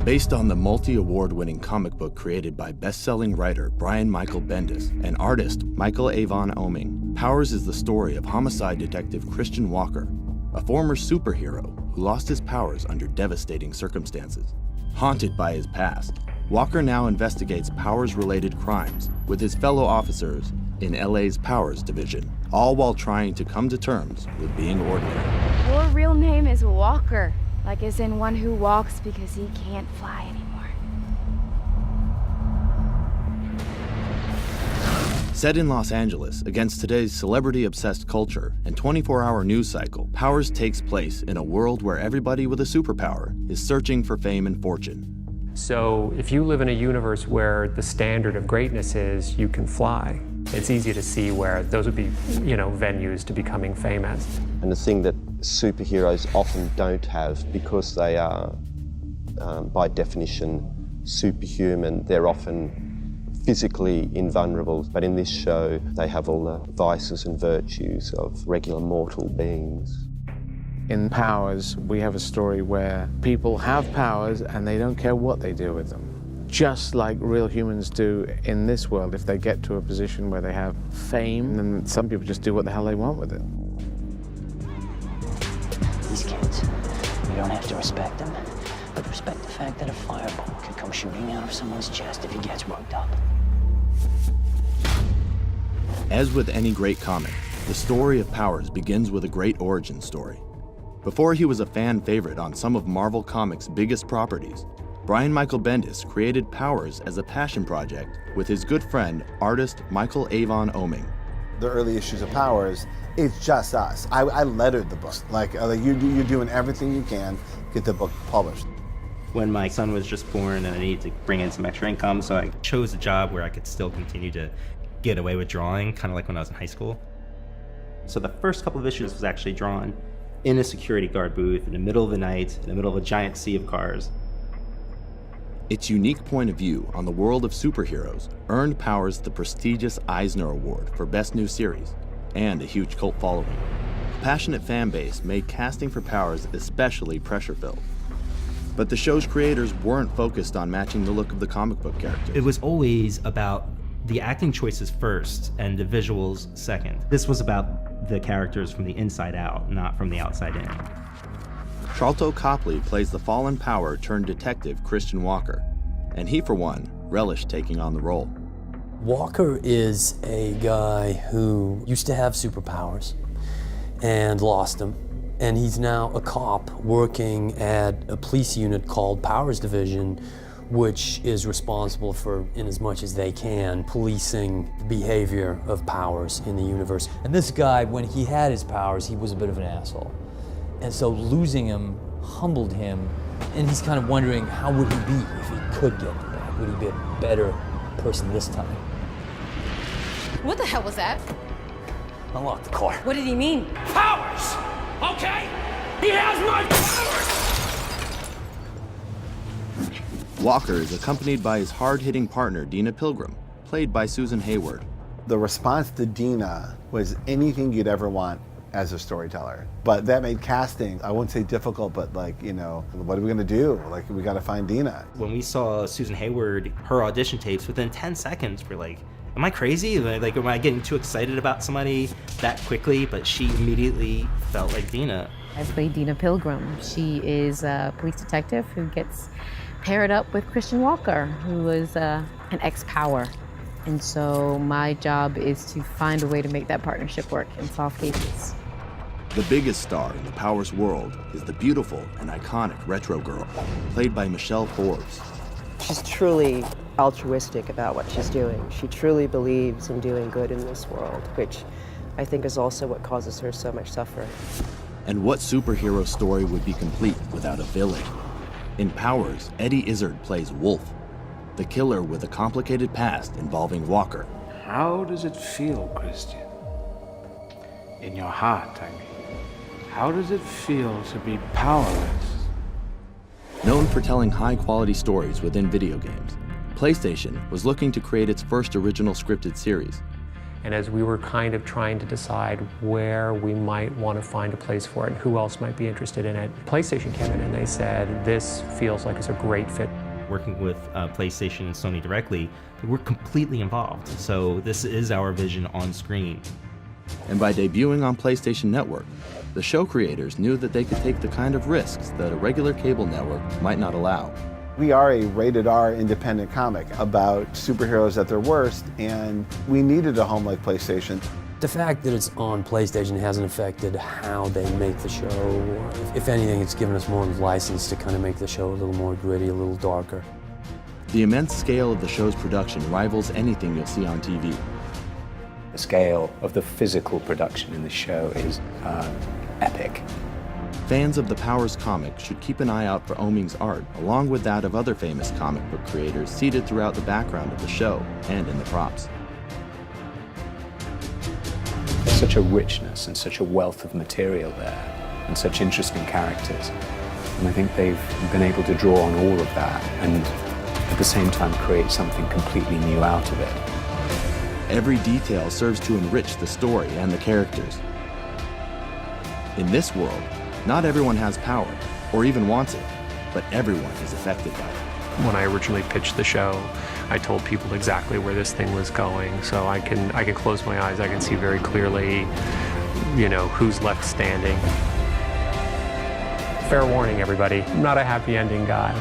Based on the multi-award-winning comic book created by best-selling writer Brian Michael Bendis and artist Michael Avon Oeming, Powers is the story of homicide detective Christian Walker, a former superhero who lost his powers under devastating circumstances. Haunted by his past, Walker now investigates Powers-related crimes with his fellow officers in LA's Powers Division, all while trying to come to terms with being ordinary. Your real name is Walker. Like as in one who walks because he can't fly anymore. Set in Los Angeles against today's celebrity-obsessed culture and 24-hour news cycle, Powers takes place in a world where everybody with a superpower is searching for fame and fortune. So if you live in a universe where the standard of greatness is you can fly, it's easy to see where those would be, venues to becoming famous. And the thing that superheroes often don't have, because they are, by definition, superhuman, they're often physically invulnerable. But in this show, they have all the vices and virtues of regular mortal beings. In Powers, we have a story where people have powers and they don't care what they do with them. Just like real humans do in this world. If they get to a position where they have fame, then some people just do what the hell they want with it. These kids, you don't have to respect them, but respect the fact that a fireball could come shooting out of someone's chest if he gets worked up. As with any great comic, the story of Powers begins with a great origin story. Before he was a fan favorite on some of Marvel Comics' biggest properties, Brian Michael Bendis created Powers as a passion project with his good friend, artist Michael Avon Oeming. The early issues of Powers, it's just us. I lettered the book. You're doing everything you can to get the book published. When my son was just born and I needed to bring in some extra income, so I chose a job where I could still continue to get away with drawing, kind of like when I was in high school. So the first couple of issues was actually drawn in a security guard booth in the middle of the night, in the middle of a giant sea of cars. Its unique point of view on the world of superheroes earned Powers the prestigious Eisner Award for Best New Series and a huge cult following. A passionate fan base made casting for Powers especially pressure-filled. But the show's creators weren't focused on matching the look of the comic book characters. It was always about the acting choices first and the visuals second. This was about the characters from the inside out, not from the outside in. Charlton Copley plays the fallen power-turned-detective Christian Walker, and he, for one, relished taking on the role. Walker is a guy who used to have superpowers and lost them, and he's now a cop working at a police unit called Powers Division, which is responsible for, in as much as they can, policing the behavior of Powers in the universe. And this guy, when he had his powers, he was a bit of an asshole. And so losing him humbled him, and he's kind of wondering how would he be if he could get them back? Would he be a better person this time? What the hell was that? Unlock the car. What did he mean? Powers! Okay? He has my powers! Walker is accompanied by his hard-hitting partner, Dina Pilgrim, played by Susan Hayward. The response to Dina was anything you'd ever want as a storyteller. But that made casting, I wouldn't say difficult, but what are we gonna do? We gotta find Dina. When we saw Susan Hayward, her audition tapes, within 10 seconds, we're like, am I crazy? Am I getting too excited about somebody that quickly? But she immediately felt like Dina. I played Dina Pilgrim. She is a police detective who gets paired up with Christian Walker, who is an ex-Power. And so my job is to find a way to make that partnership work and solve cases. The biggest star in the Powers world is the beautiful and iconic Retro Girl, played by Michelle Forbes. She's truly altruistic about what she's doing. She truly believes in doing good in this world, which I think is also what causes her so much suffering. And what superhero story would be complete without a villain? In Powers, Eddie Izzard plays Wolf, the killer with a complicated past involving Walker. How does it feel, Christian? In your heart, I mean. How does it feel to be powerless? Known for telling high-quality stories within video games, PlayStation was looking to create its first original scripted series. And as we were kind of trying to decide where we might want to find a place for it and who else might be interested in it, PlayStation came in and they said, this feels like it's a great fit. Working with PlayStation and Sony directly, we're completely involved. So this is our vision on screen. And by debuting on PlayStation Network, the show creators knew that they could take the kind of risks that a regular cable network might not allow. We are a rated R independent comic about superheroes at their worst, and we needed a home like PlayStation. The fact that it's on PlayStation hasn't affected how they make the show. If anything, it's given us more license to kind of make the show a little more gritty, a little darker. The immense scale of the show's production rivals anything you'll see on TV. The scale of the physical production in the show is epic. Fans of the Powers comic should keep an eye out for Oeming's art, along with that of other famous comic book creators seated throughout the background of the show and in the props. There's such a richness and such a wealth of material there, and such interesting characters. And I think they've been able to draw on all of that, and at the same time create something completely new out of it. Every detail serves to enrich the story and the characters. In this world, not everyone has power, or even wants it, but everyone is affected by it. When I originally pitched the show, I told people exactly where this thing was going, so I can close my eyes, I can see very clearly, you know, who's left standing. Fair warning, everybody, I'm not a happy ending guy.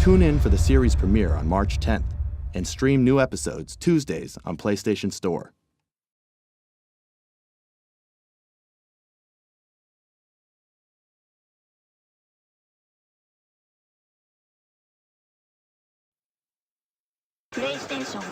Tune in for the series premiere on March 10th and stream new episodes Tuesdays on PlayStation Store. PlayStation